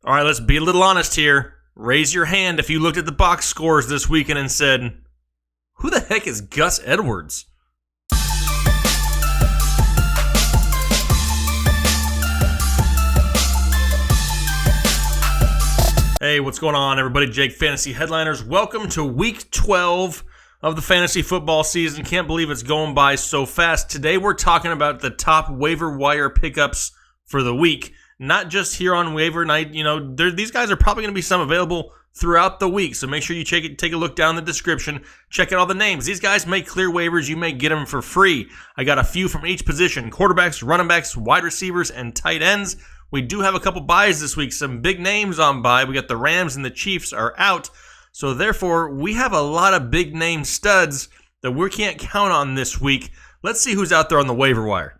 All right, let's be a little honest here. Raise your hand if you looked at the box scores this weekend and said, who the heck is Gus Edwards? Hey, what's going on, everybody? Jake, Fantasy Headliners. Welcome to Week 12 of the fantasy football season. Can't believe it's going by so fast. Today, we're talking about the top waiver wire pickups for the week. Not just here on waiver night. You know, these guys are probably going to be some available throughout the week. So make sure you take a look down in the description. Check out all the names. These guys make clear waivers. You may get them for free. I got a few from each position: quarterbacks, running backs, wide receivers, and tight ends. We do have a couple buys this week. Some big names on buy. We got the Rams and the Chiefs are out. So therefore, we have a lot of big name studs that we can't count on this week. Let's see who's out there on the waiver wire.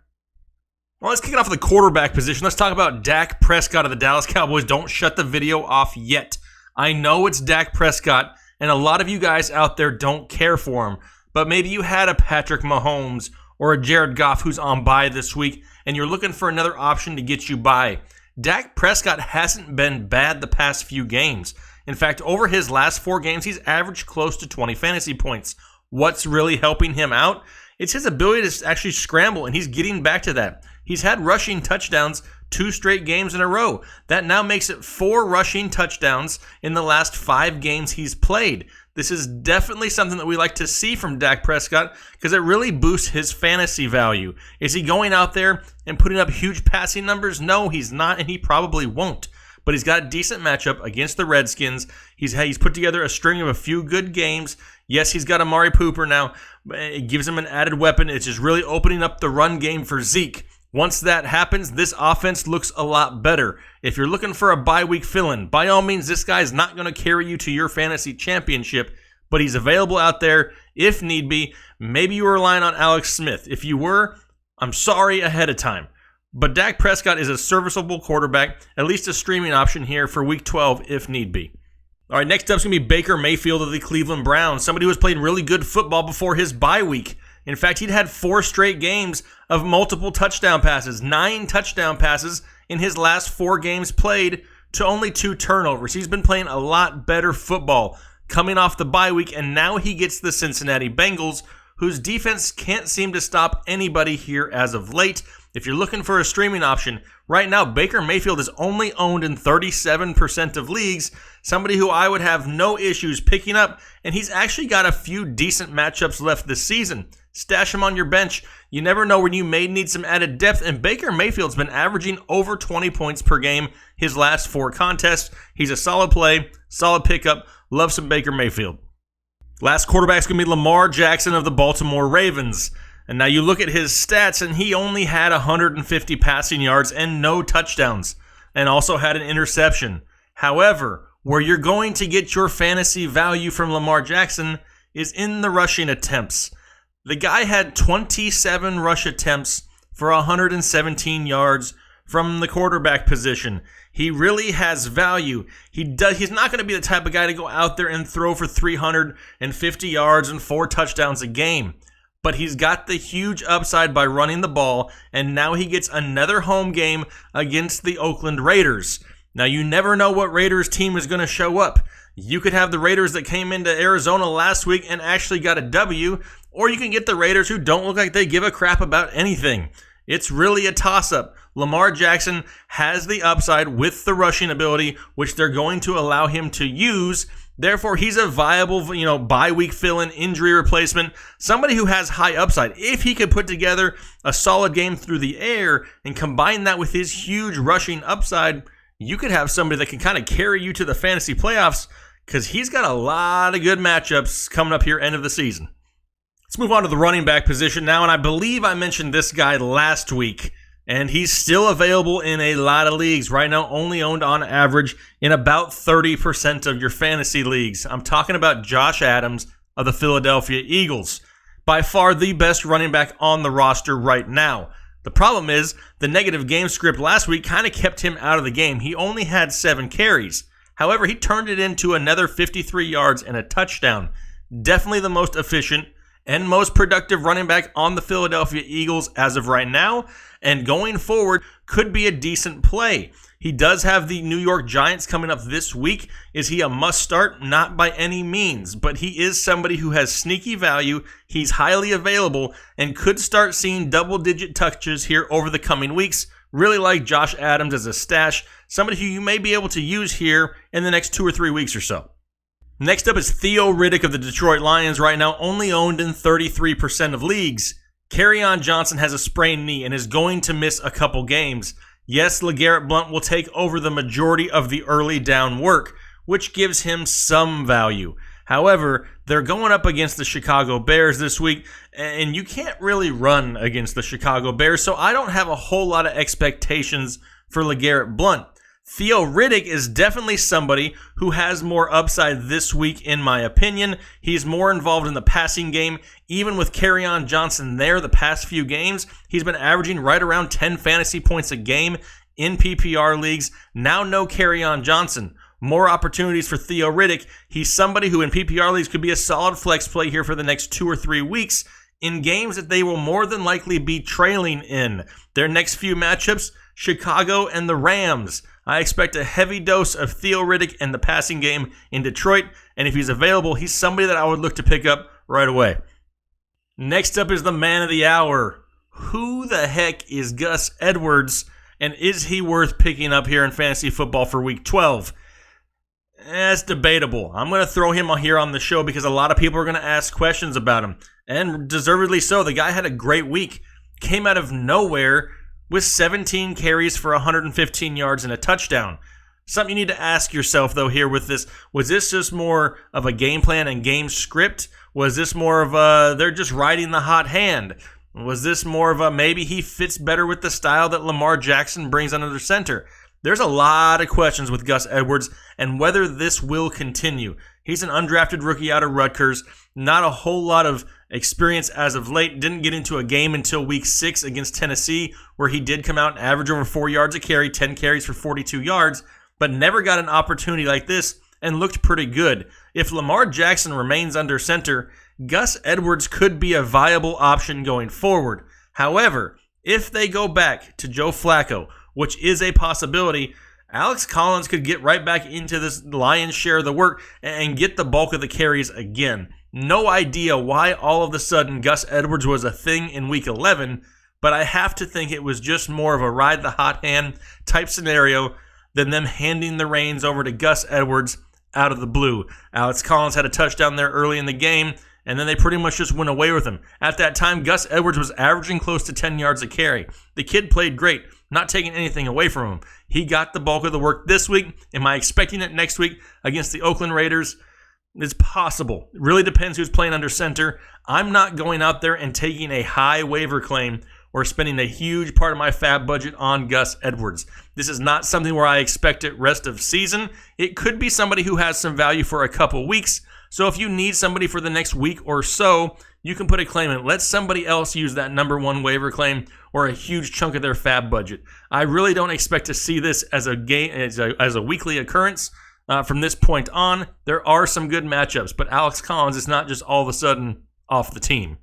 Well, let's kick it off with the quarterback position. Let's talk about Dak Prescott of the Dallas Cowboys. Don't shut the video off yet. I know it's Dak Prescott, and a lot of you guys out there don't care for him. But maybe you had a Patrick Mahomes or a Jared Goff who's on bye this week, and you're looking for another option to get you by. Dak Prescott hasn't been bad the past few games. In fact, over his last 4 games, he's averaged close to 20 fantasy points. What's really helping him out? It's his ability to actually scramble, and he's getting back to that. He's had rushing touchdowns 2 straight games in a row. That now makes it 4 rushing touchdowns in the last 5 games he's played. This is definitely something that we like to see from Dak Prescott because it really boosts his fantasy value. Is he going out there and putting up huge passing numbers? No, he's not, and he probably won't. But he's got a decent matchup against the Redskins. He's put together a string of a few good games. Yes, he's got Amari Cooper now. It gives him an added weapon. It's just really opening up the run game for Zeke. Once that happens, this offense looks a lot better. If you're looking for a bye week fill-in, by all means, this guy's not going to carry you to your fantasy championship, but he's available out there if need be. Maybe you were relying on Alex Smith. If you were, I'm sorry ahead of time. But Dak Prescott is a serviceable quarterback, at least a streaming option here for Week 12 if need be. All right, next up is going to be Baker Mayfield of the Cleveland Browns, somebody who was playing really good football before his bye week. In fact, he'd had 4 straight games of multiple touchdown passes, 9 touchdown passes in his last 4 games played to only 2 turnovers. He's been playing a lot better football coming off the bye week, and now he gets the Cincinnati Bengals, whose defense can't seem to stop anybody here as of late. If you're looking for a streaming option, right now Baker Mayfield is only owned in 37% of leagues, somebody who I would have no issues picking up, and he's actually got a few decent matchups left this season. Stash him on your bench. You never know when you may need some added depth, and Baker Mayfield's been averaging over 20 points per game his last 4 contests. He's a solid play, solid pickup. Love some Baker Mayfield. Last quarterback's going to be Lamar Jackson of the Baltimore Ravens. And now you look at his stats, and he only had 150 passing yards and no touchdowns, and also had an interception. However, where you're going to get your fantasy value from Lamar Jackson is in the rushing attempts. The guy had 27 rush attempts for 117 yards from the quarterback position. He really has value. He's not going to be the type of guy to go out there and throw for 350 yards and 4 touchdowns a game. But he's got the huge upside by running the ball, and now he gets another home game against the Oakland Raiders. Now, you never know what Raiders team is going to show up. You could have the Raiders that came into Arizona last week and actually got a W, or you can get the Raiders who don't look like they give a crap about anything. It's really a toss-up. Lamar Jackson has the upside with the rushing ability, which they're going to allow him to use. Therefore, he's a viable, bye week fill-in injury replacement, somebody who has high upside. If he could put together a solid game through the air and combine that with his huge rushing upside, you could have somebody that can kind of carry you to the fantasy playoffs because he's got a lot of good matchups coming up here end of the season. Let's move on to the running back position now, and I believe I mentioned this guy last week, and he's still available in a lot of leagues. Right now, only owned on average in about 30% of your fantasy leagues. I'm talking about Josh Adams of the Philadelphia Eagles. By far the best running back on the roster right now. The problem is the negative game script last week kind of kept him out of the game. He only had 7 carries. However, he turned it into another 53 yards and a touchdown. Definitely the most efficient and most productive running back on the Philadelphia Eagles as of right now, and going forward could be a decent play. He does have the New York Giants coming up this week. Is he a must start? Not by any means, but he is somebody who has sneaky value. He's highly available and could start seeing double-digit touches here over the coming weeks. Really like Josh Adams as a stash, somebody who you may be able to use here in the next 2 or 3 weeks or so. Next up is Theo Riddick of the Detroit Lions, right now only owned in 33% of leagues. Kerryon Johnson has a sprained knee and is going to miss a couple games. Yes, LeGarrette Blount will take over the majority of the early down work, which gives him some value. However, they're going up against the Chicago Bears this week, and you can't really run against the Chicago Bears, so I don't have a whole lot of expectations for LeGarrette Blount. Theo Riddick is definitely somebody who has more upside this week, in my opinion. He's more involved in the passing game. Even with Kerryon Johnson there the past few games, he's been averaging right around 10 fantasy points a game in PPR leagues. Now no Kerryon Johnson. More opportunities for Theo Riddick. He's somebody who in PPR leagues could be a solid flex play here for the next 2 or 3 weeks in games that they will more than likely be trailing in. Their next few matchups, Chicago and the Rams. I expect a heavy dose of Theo Riddick and the passing game in Detroit, and if he's available, he's somebody that I would look to pick up right away. Next up is the man of the hour. Who the heck is Gus Edwards, and is he worth picking up here in fantasy football for Week 12? It's debatable. I'm going to throw him here on the show because a lot of people are going to ask questions about him, and deservedly so. The guy had a great week, came out of nowhere with 17 carries for 115 yards and a touchdown. Something you need to ask yourself, though, here with this. Was this just more of a game plan and game script? Was this more of a, they're just riding the hot hand? Was this more of a, maybe he fits better with the style that Lamar Jackson brings under the center? There's a lot of questions with Gus Edwards and whether this will continue. He's an undrafted rookie out of Rutgers. Not a whole lot of experience as of late. Didn't get into a game until week 6 against Tennessee, where he did come out and average over 4 yards a carry, 10 carries for 42 yards, but never got an opportunity like this and looked pretty good. If Lamar Jackson remains under center, Gus Edwards could be a viable option going forward. However, if they go back to Joe Flacco, which is a possibility, Alex Collins could get right back into this lion's share of the work and get the bulk of the carries again. No idea why all of a sudden Gus Edwards was a thing in Week 11, but I have to think it was just more of a ride the hot hand type scenario than them handing the reins over to Gus Edwards out of the blue. Alex Collins had a touchdown there early in the game, and then they pretty much just went away with him. At that time, Gus Edwards was averaging close to 10 yards a carry. The kid played great, not taking anything away from him. He got the bulk of the work this week. Am I expecting it next week against the Oakland Raiders? It's possible. It really depends who's playing under center. I'm not going out there and taking a high waiver claim or spending a huge part of my fab budget on Gus Edwards. This is not something where I expect it rest of season. It could be somebody who has some value for a couple weeks. So if you need somebody for the next week or so, you can put a claim in. Let somebody else use that number one waiver claim or a huge chunk of their fab budget. I really don't expect to see this as a game as a weekly occurrence. From this point on, there are some good matchups, but Alex Collins is not just all of a sudden off the team.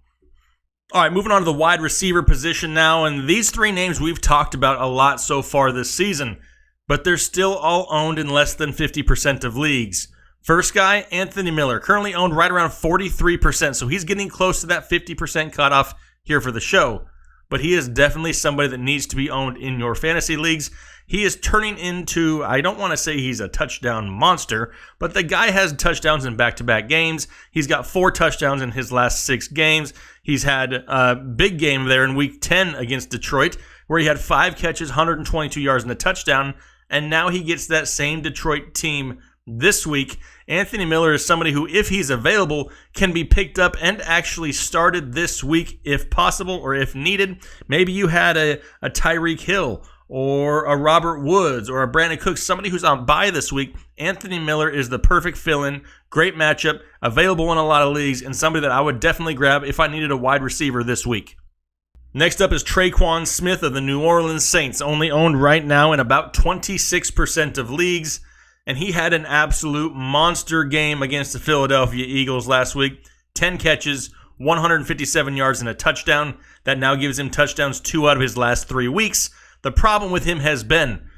All right, moving on to the wide receiver position now, and these 3 names we've talked about a lot so far this season, but they're still all owned in less than 50% of leagues. First guy, Anthony Miller, currently owned right around 43%, so he's getting close to that 50% cutoff here for the show. But he is definitely somebody that needs to be owned in your fantasy leagues. He is turning into, I don't want to say he's a touchdown monster, but the guy has touchdowns in back-to-back games. He's got 4 touchdowns in his last 6 games. He's had a big game there in Week 10 against Detroit, where he had 5 catches, 122 yards, and a touchdown, and now he gets that same Detroit team this week. Anthony Miller is somebody who, if he's available, can be picked up and actually started this week if possible or if needed. Maybe you had a Tyreek Hill or a Robert Woods or a Brandon Cooks, somebody who's on bye this week. Anthony Miller is the perfect fill-in, great matchup, available in a lot of leagues, and somebody that I would definitely grab if I needed a wide receiver this week. Next up is Traquan Smith of the New Orleans Saints, only owned right now in about 26% of leagues. And he had an absolute monster game against the Philadelphia Eagles last week. 10 catches, 157 yards and a touchdown. That now gives him touchdowns 2 out of his last 3 weeks. The problem with him has been,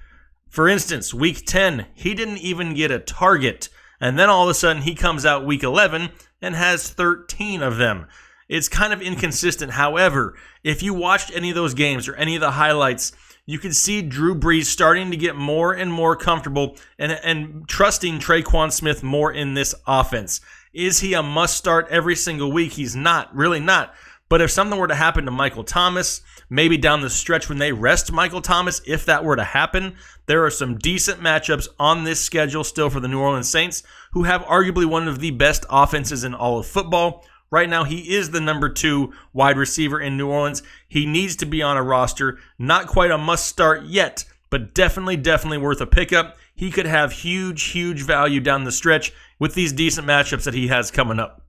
for instance, week 10, he didn't even get a target. And then all of a sudden he comes out week 11 and has 13 of them. It's kind of inconsistent. However, if you watched any of those games or any of the highlights, you could see Drew Brees starting to get more and more comfortable and trusting Traquan Smith more in this offense. Is he a must start every single week? He's not, really not. But if something were to happen to Michael Thomas, maybe down the stretch when they rest Michael Thomas, if that were to happen, there are some decent matchups on this schedule still for the New Orleans Saints, who have arguably one of the best offenses in all of football. Right now, he is the number 2 wide receiver in New Orleans. He needs to be on a roster. Not quite a must start yet, but definitely worth a pickup. He could have huge value down the stretch with these decent matchups that he has coming up.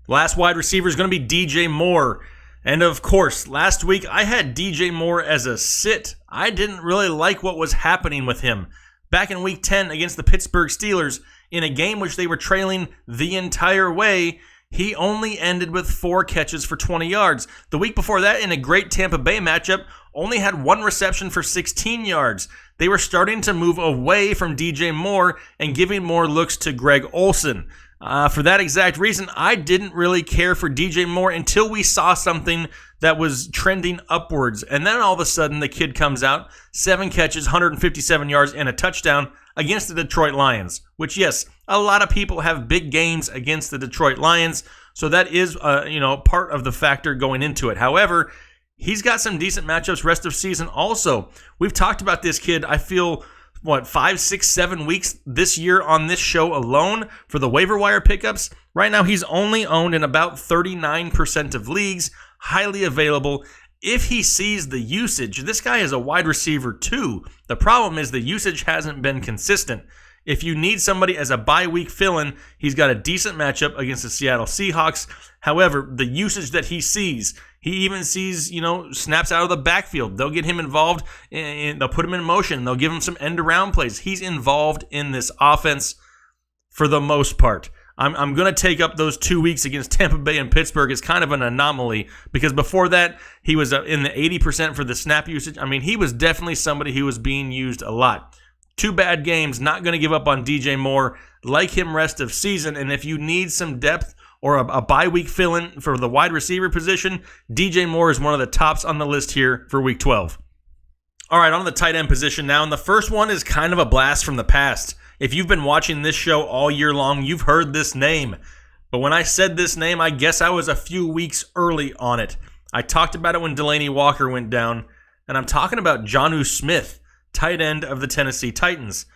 Last wide receiver is going to be DJ Moore. And of course, last week I had DJ Moore as a sit. I didn't really like what was happening with him. Back in week 10 against the Pittsburgh Steelers, in a game which they were trailing the entire way, he only ended with 4 catches for 20 yards. The week before that, in a great Tampa Bay matchup, only had 1 reception for 16 yards. They were starting to move away from DJ Moore and giving more looks to Greg Olsen. For that exact reason, I didn't really care for DJ Moore until we saw something that was trending upwards. And then all of a sudden, the kid comes out, 7 catches, 157 yards, and a touchdown against the Detroit Lions. Which, yes, a lot of people have big games against the Detroit Lions, so that is, part of the factor going into it. However, he's got some decent matchups rest of season also. We've talked about this kid, I feel, 5, 6, 7 weeks this year on this show alone for the waiver wire pickups. Right now, he's only owned in about 39% of leagues, highly available. If he sees the usage, this guy is a wide receiver too. The problem is the usage hasn't been consistent. If you need somebody as a bye week fill-in, he's got a decent matchup against the Seattle Seahawks. However, the usage that he sees, he even sees, snaps out of the backfield. They'll get him involved, and they'll put him in motion. They'll give him some end-around plays. He's involved in this offense for the most part. I'm going to take up those 2 weeks against Tampa Bay and Pittsburgh as kind of an anomaly, because before that, he was in the 80% for the snap usage. I mean, he was definitely somebody who was being used a lot. 2 bad games, not going to give up on DJ Moore. Like him rest of season, and if you need some depth or a bye week fill-in for the wide receiver position, DJ Moore is one of the tops on the list here for week 12. All right, on to the tight end position now, and the first one is kind of a blast from the past. If you've been watching this show all year long, you've heard this name. But when I said this name, I guess I was a few weeks early on it. I talked about it when Delanie Walker went down, and I'm talking about Jonnu Smith, tight end of the Tennessee Titans.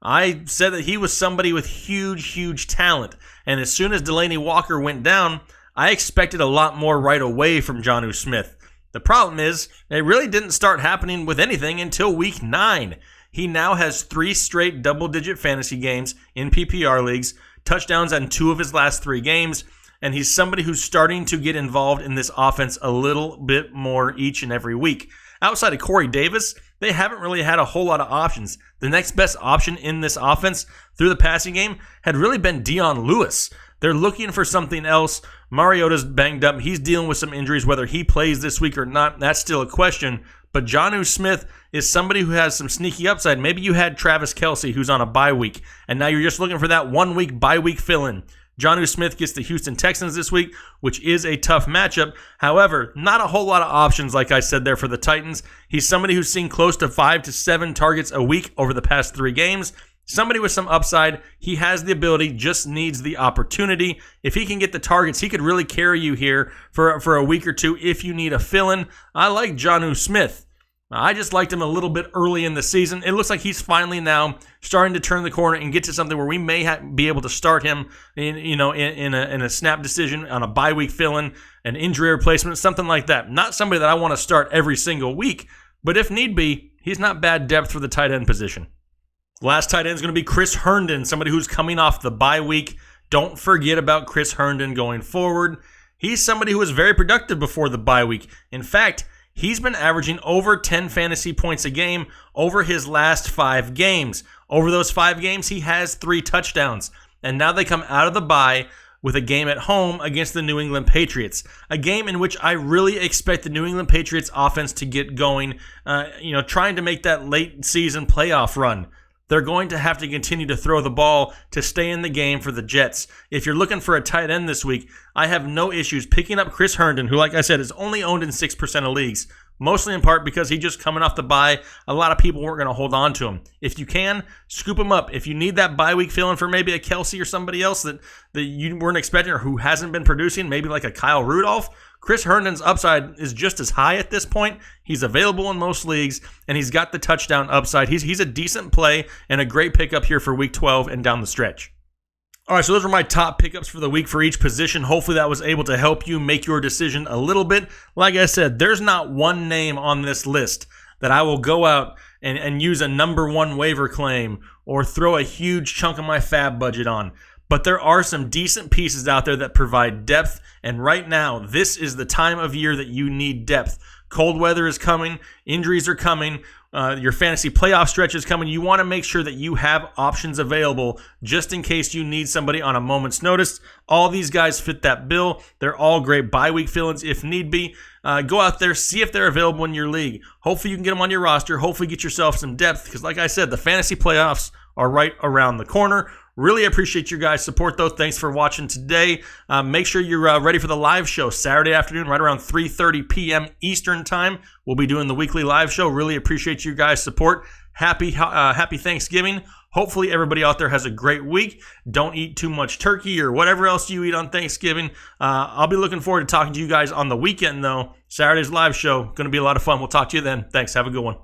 I said that he was somebody with huge talent, and as soon as Delanie Walker went down, I expected a lot more right away from Jonnu Smith. The problem is, it really didn't start happening with anything until week 9. He now has 3 straight double-digit fantasy games in PPR leagues, touchdowns on 2 of his last 3 games, and he's somebody who's starting to get involved in this offense a little bit more each and every week. Outside of Corey Davis, they haven't really had a whole lot of options. The next best option in this offense through the passing game had really been Dion Lewis. They're looking for something else. Mariota's banged up. He's dealing with some injuries. Whether he plays this week or not, that's still a question. But Jonnu Smith is somebody who has some sneaky upside. Maybe you had Travis Kelce, who's on a bye week, and now you're just looking for that 1 week bye week fill-in. Jonnu Smith gets the Houston Texans this week, which is a tough matchup. However, not a whole lot of options, like I said there, for the Titans. He's somebody who's seen close to 5 to 7 targets a week over the past 3 games. Somebody with some upside. He has the ability, just needs the opportunity. If he can get the targets, he could really carry you here for a week or 2 if you need a fill-in. I like Jonnu Smith. I just liked him a little bit early in the season. It looks like he's finally now starting to turn the corner and get to something where we may be able to start him in a snap decision on a bye week fill-in, an injury replacement, something like that. Not somebody that I want to start every single week, but if need be, he's not bad depth for the tight end position. Last tight end is going to be Chris Herndon, somebody who's coming off the bye week. Don't forget about Chris Herndon going forward. He's somebody who was very productive before the bye week. In fact, he's been averaging over 10 fantasy points a game over his last 5 games. Over those 5 games, he has 3 touchdowns. And now they come out of the bye with a game at home against the New England Patriots, a game in which I really expect the New England Patriots offense to get going, trying to make that late season playoff run. They're going to have to continue to throw the ball to stay in the game for the Jets. If you're looking for a tight end this week, I have no issues picking up Chris Herndon, who, like I said, is only owned in 6% of leagues, mostly in part because he's just coming off the bye. A lot of people weren't going to hold on to him. If you can, scoop him up. If you need that bye week feeling for maybe a Kelsey or somebody else that you weren't expecting or who hasn't been producing, maybe like a Kyle Rudolph, Chris Herndon's upside is just as high at this point. He's available in most leagues, and he's got the touchdown upside. He's a decent play and a great pickup here for Week 12 and down the stretch. All right, so those are my top pickups for the week for each position. Hopefully that was able to help you make your decision a little bit. Like I said, there's not one name on this list that I will go out and use a number one waiver claim or throw a huge chunk of my fab budget on. But there are some decent pieces out there that provide depth, and right now, this is the time of year that you need depth. Cold weather is coming, injuries are coming, your fantasy playoff stretch is coming. You want to make sure that you have options available just in case you need somebody on a moment's notice. All these guys fit that bill. They're all great bye week fill-ins if need be. Go out there, see if they're available in your league. Hopefully you can get them on your roster. Hopefully get yourself some depth because, like I said, the fantasy playoffs are right around the corner. Really appreciate your guys' support, though. Thanks for watching today. Make sure you're ready for the live show Saturday afternoon, right around 3:30 p.m. Eastern Time. We'll be doing the weekly live show. Really appreciate you guys' support. Happy Thanksgiving. Hopefully everybody out there has a great week. Don't eat too much turkey or whatever else you eat on Thanksgiving. I'll be looking forward to talking to you guys on the weekend, though. Saturday's live show, going to be a lot of fun. We'll talk to you then. Thanks. Have a good one.